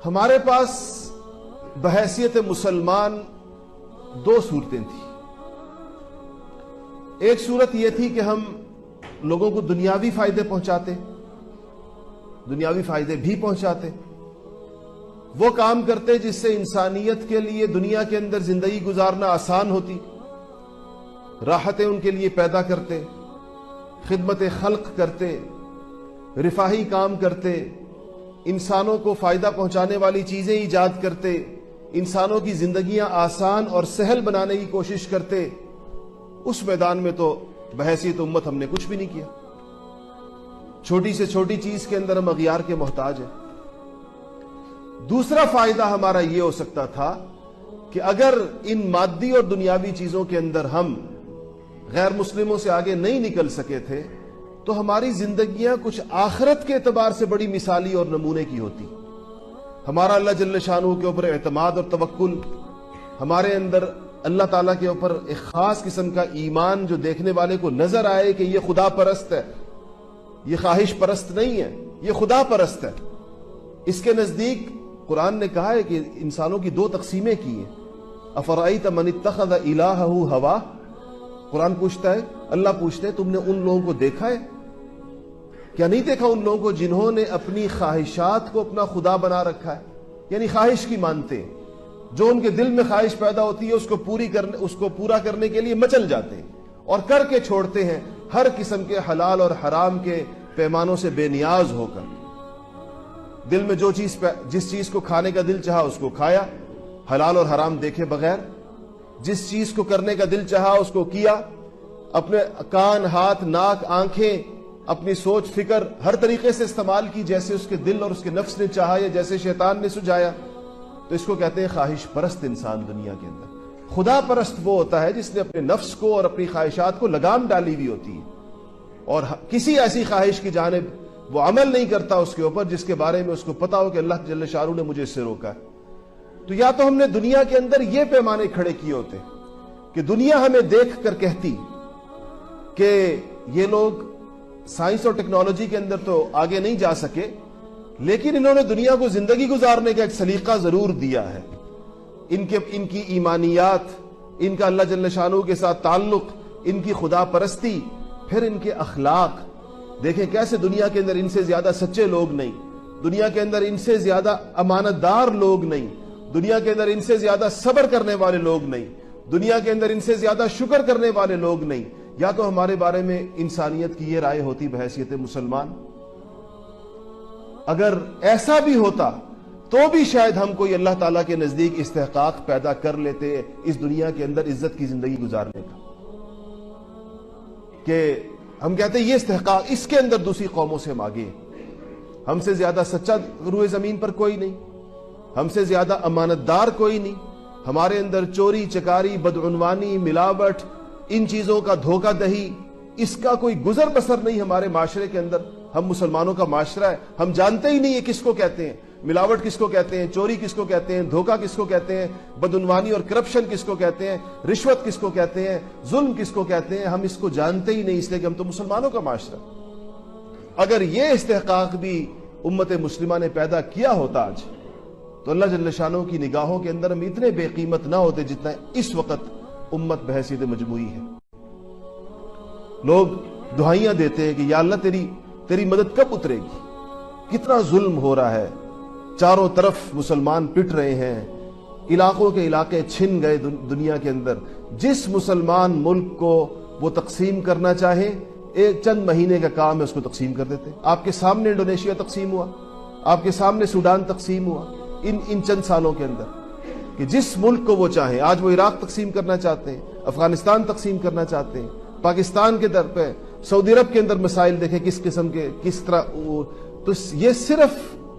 ہمارے پاس بحیثیت مسلمان دو صورتیں تھیں۔ ایک صورت یہ تھی کہ ہم لوگوں کو دنیاوی فائدے پہنچاتے، دنیاوی فائدے بھی پہنچاتے، وہ کام کرتے جس سے انسانیت کے لیے دنیا کے اندر زندگی گزارنا آسان ہوتی، راحتیں ان کے لیے پیدا کرتے، خدمت خلق کرتے، رفاہی کام کرتے، انسانوں کو فائدہ پہنچانے والی چیزیں ایجاد کرتے، انسانوں کی زندگیاں آسان اور سہل بنانے کی کوشش کرتے۔ اس میدان میں تو بحیثیت امت ہم نے کچھ بھی نہیں کیا۔ چھوٹی سے چھوٹی چیز کے اندر ہم اغیار کے محتاج ہیں۔ دوسرا فائدہ ہمارا یہ ہو سکتا تھا کہ اگر ان مادی اور دنیاوی چیزوں کے اندر ہم غیر مسلموں سے آگے نہیں نکل سکے تھے تو ہماری زندگیاں کچھ آخرت کے اعتبار سے بڑی مثالی اور نمونے کی ہوتی۔ ہمارا اللہ جل شانہ کے اوپر اعتماد اور توکل، ہمارے اندر اللہ تعالیٰ کے اوپر ایک خاص قسم کا ایمان جو دیکھنے والے کو نظر آئے کہ یہ خدا پرست ہے، یہ خواہش پرست نہیں ہے، یہ خدا پرست ہے۔ اس کے نزدیک قرآن نے کہا ہے کہ انسانوں کی دو تقسیمیں کی ہیں۔ افرأیت من اتخذ الہہ ہواہ، قرآن پوچھتا ہے، اللہ پوچھتے ہیں تم نے ان لوگوں کو دیکھا ہے؟ کیا نہیں دیکھا ان لوگوں کو جنہوں نے اپنی خواہشات کو اپنا خدا بنا رکھا ہے؟ یعنی خواہش کی مانتے ہیں، جو ان کے دل میں خواہش پیدا ہوتی ہے اس کو پورا کرنے کے لیے مچل جاتے ہیں اور کر کے چھوڑتے ہیں، ہر قسم کے حلال اور حرام کے پیمانوں سے بے نیاز ہو کر۔ دل میں جس چیز کو کھانے کا دل چاہا اس کو کھایا، حلال اور حرام دیکھے بغیر، جس چیز کو کرنے کا دل چاہا اس کو کیا، اپنے کان، ہاتھ، ناک، آنکھیں، اپنی سوچ، فکر ہر طریقے سے استعمال کی جیسے اس کے دل اور اس کے نفس نے چاہا یا جیسے شیطان نے سجایا۔ تو اس کو کہتے ہیں خواہش پرست انسان دنیا کے اندر۔ خدا پرست وہ ہوتا ہے جس نے اپنے نفس کو اور اپنی خواہشات کو لگام ڈالی ہوئی ہوتی ہے اور کسی ایسی خواہش کی جانب وہ عمل نہیں کرتا اس کے اوپر جس کے بارے میں اس کو پتا ہو کہ اللہ جل شانہ نے مجھے اس سے روکا ہے۔ تو یا تو ہم نے دنیا کے اندر یہ پیمانے کھڑے کیے ہوتے کہ دنیا ہمیں دیکھ کر کہتی کہ یہ لوگ سائنس اور ٹیکنالوجی کے اندر تو آگے نہیں جا سکے، لیکن انہوں نے دنیا کو زندگی گزارنے کا ایک سلیقہ ضرور دیا ہے۔ ان کی ایمانیات، ان کا اللہ جل شانہ کے ساتھ تعلق، ان کی خدا پرستی، پھر ان کے اخلاق دیکھیں کیسے دنیا کے اندر ان سے زیادہ سچے لوگ نہیں، دنیا کے اندر ان سے زیادہ امانت دار لوگ نہیں، دنیا کے اندر ان سے زیادہ صبر کرنے والے لوگ نہیں، دنیا کے اندر ان سے زیادہ شکر کرنے والے لوگ نہیں۔ یا تو ہمارے بارے میں انسانیت کی یہ رائے ہوتی بحیثیت مسلمان، اگر ایسا بھی ہوتا تو بھی شاید ہم کوئی اللہ تعالیٰ کے نزدیک استحقاق پیدا کر لیتے اس دنیا کے اندر عزت کی زندگی گزارنے کا، کہ ہم کہتے ہیں یہ استحقاق اس کے اندر دوسری قوموں سے ہم آگے ہیں، ہم سے زیادہ سچا روئے زمین پر کوئی نہیں، ہم سے زیادہ امانت دار کوئی نہیں، ہمارے اندر چوری چکاری، بدعنوانی، ملاوٹ، ان چیزوں کا دھوکہ دہی، اس کا کوئی گزر بسر نہیں ہمارے معاشرے کے اندر۔ ہم مسلمانوں کا معاشرہ ہے، ہم جانتے ہی نہیں یہ کس کو کہتے ہیں، ملاوٹ کس کو کہتے ہیں، چوری کس کو کہتے ہیں، دھوکہ کس کو کہتے ہیں، بدعنوانی اور کرپشن کس کو کہتے ہیں، رشوت کس کو کہتے ہیں، ظلم کس کو کہتے ہیں، ہم اس کو جانتے ہی نہیں، اس لیے کہ ہم تو مسلمانوں کا معاشرہ۔ اگر یہ استحقاق بھی امت مسلمہ نے پیدا کیا ہوتا آج تو اللہ جل شانہ کی نگاہوں کے اندر ہم اتنے بے قیمت نہ ہوتے جتنا اس وقت امت بحیثیت مجموعی ہے۔ لوگ دعائیاں دیتے ہیں کہ یا اللہ تیری مدد کب اترے گی، کتنا ظلم ہو رہا ہے، چاروں طرف مسلمان پٹ رہے ہیں، علاقوں کے علاقے چھن گئے دنیا کے اندر۔ جس مسلمان ملک کو وہ تقسیم کرنا چاہے ایک چند مہینے کا کام ہے اس کو تقسیم کر دیتے۔ آپ کے سامنے انڈونیشیا تقسیم ہوا، آپ کے سامنے سوڈان تقسیم ہوا ان چند سالوں کے اندر، کہ جس ملک کو وہ چاہیں، آج وہ عراق تقسیم کرنا چاہتے ہیں، افغانستان تقسیم کرنا چاہتے ہیں، پاکستان کے در پہ، سعودی عرب کے اندر مسائل دیکھیں کس قسم کے، کس طرح۔ تو یہ صرف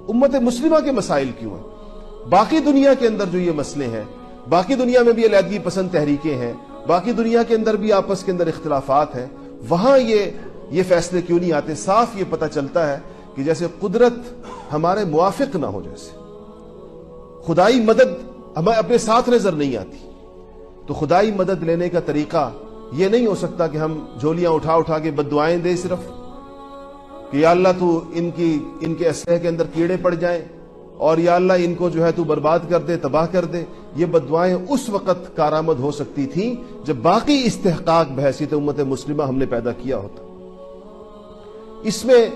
امت مسلمہ کے مسائل کیوں ہیں؟ باقی دنیا کے اندر جو یہ مسئلے ہیں، باقی دنیا میں بھی علیحدگی پسند تحریکیں ہیں، باقی دنیا کے اندر بھی آپس کے اندر اختلافات ہیں، وہاں یہ فیصلے کیوں نہیں آتے؟ صاف یہ پتہ چلتا ہے کہ جیسے قدرت ہمارے موافق نہ ہو، جیسے خدائی مدد ہمیں اپنے ساتھ نظر نہیں آتی، تو خدائی مدد لینے کا طریقہ یہ نہیں ہو سکتا کہ ہم جھولیاں اٹھا کے بد دعائیں دیں صرف کہ یا اللہ تو ان کے اسلحے کے اندر کیڑے پڑ جائیں، اور یا اللہ ان کو جو ہے تو برباد کر دے، تباہ کر دے، یہ بددعائیں اس وقت کارآمد ہو سکتی تھیں جب باقی استحقاق بحیثیت امت مسلمہ ہم نے پیدا کیا ہوتا۔ اس میں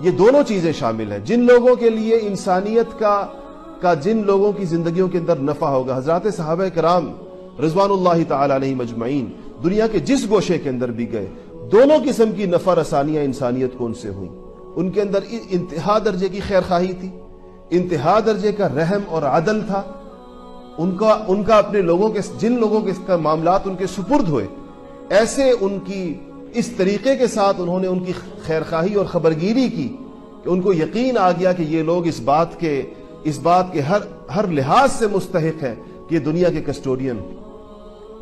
یہ دونوں چیزیں شامل ہیں، جن لوگوں کے لیے انسانیت کا جن لوگوں کی زندگیوں کے اندر نفع ہوگا۔ حضرات صحابہ کرام رضوان اللہ تعالی علیہم اجمعین دنیا کے جس گوشے کے اندر بھی گئے، دونوں قسم کی نفع رسانیاں انسانیت کو ان سے ہوئیں۔ ان کے اندر انتہا درجے کی خیر خواہی تھی، انتہا درجے کا رحم اور عدل تھا، ان کا اپنے لوگوں کے جن لوگوں کے معاملات ان کے سپرد ہوئے، ایسے ان کی اس طریقے کے ساتھ انہوں نے ان کی خیر خواہی اور خبرگیری کی کہ ان کو یقین آ گیا کہ یہ لوگ اس بات کے ہر لحاظ سے مستحق ہیں کہ یہ دنیا کے کسٹوڈین،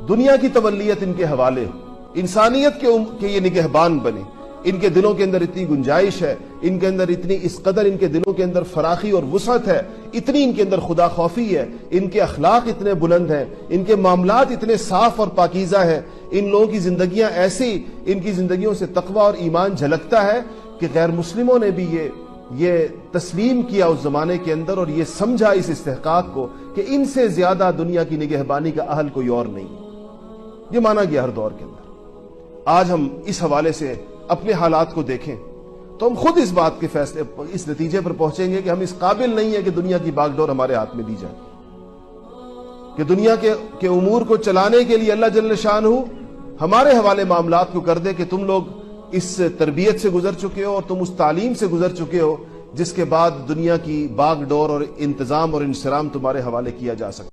دنیا کی تولیت ان کے حوالے، انسانیت کے یہ نگہبان بنے۔ ان کے دلوں کے اندر اتنی گنجائش ہے، ان کے اندر اتنی اس قدر ان کے دلوں کے اندر فراخی اور وسعت ہے، اتنی ان کے اندر خدا خوفی ہے، ان کے اخلاق اتنے بلند ہیں، ان کے معاملات اتنے صاف اور پاکیزہ ہیں، ان لوگوں کی زندگیاں ایسی، ان کی زندگیوں سے تقوی اور ایمان جھلکتا ہے کہ غیر مسلموں نے بھی یہ تسلیم کیا اس زمانے کے اندر اور یہ سمجھا اس استحقاق کو کہ ان سے زیادہ دنیا کی نگہبانی کا اہل کوئی اور نہیں۔ یہ مانا گیا ہر دور کے اندر۔ آج ہم اس حوالے سے اپنے حالات کو دیکھیں تو ہم خود اس بات کے فیصلے اس نتیجے پر پہنچیں گے کہ ہم اس قابل نہیں ہیں کہ دنیا کی باغ ڈور ہمارے ہاتھ میں دی جائے، کہ دنیا کے امور کو چلانے کے لیے اللہ جل شانہ ہمارے حوالے معاملات کو کر دے کہ تم لوگ اس تربیت سے گزر چکے ہو اور تم اس تعلیم سے گزر چکے ہو جس کے بعد دنیا کی باغ ڈور اور انتظام اور انصرام تمہارے حوالے کیا جا سکتا۔